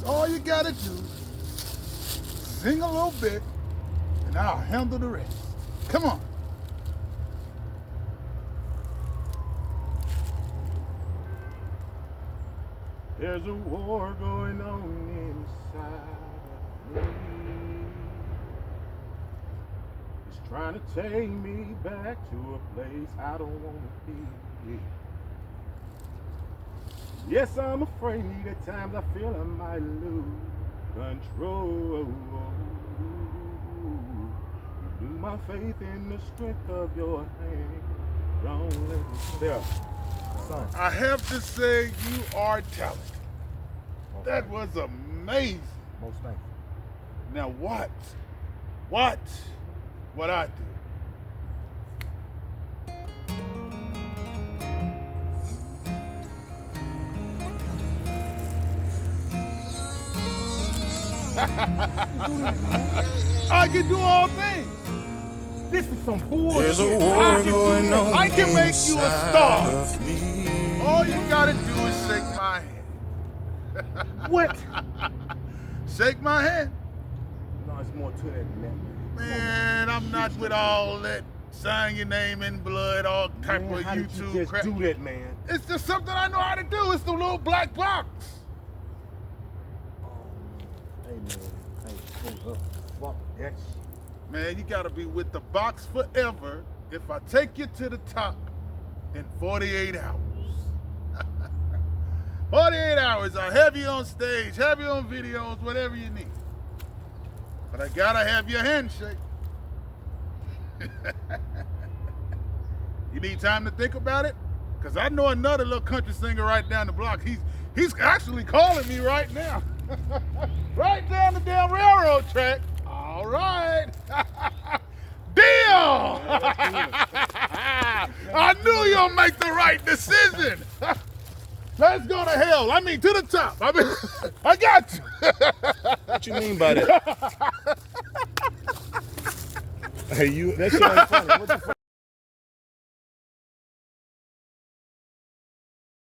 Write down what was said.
All you gotta do, sing a little bit, and I'll handle the rest. Come on. There's a war going on inside of me. It's trying to take me back to a place I don't want to be. Yes, I'm afraid at times I feel I might lose control. You do my faith in the strength of your hand. Don't let me there. Son. I have to say you are talented. That was amazing. Most thankful. Now what I do? I can do all things. This is some bullshit. There's a war going on. I can make you a star. of me. All you gotta do is shake my hand. What? Shake my hand. No, it's more to that than that. Man, I'm not with all that sign your name in blood, all type Man, of how did YouTube you just crap. do that, man? It's just something I know how to do. It's the little black box. Hey, man. Hey, fuck that shit. Man, you gotta be with the box forever if I take you to the top in 48 hours. 48 hours, I'll have you on stage, have you on videos, whatever you need. But I gotta have your handshake. You need time to think about it? Because I know another little country singer right down the block. He's actually calling me right now. Right down the damn railroad track. All right. Deal! I knew you'll make the right decision. Let's go to hell. I mean, to the top. I got you. What you mean by that? Hey, that shit ain't funny. What the fuck?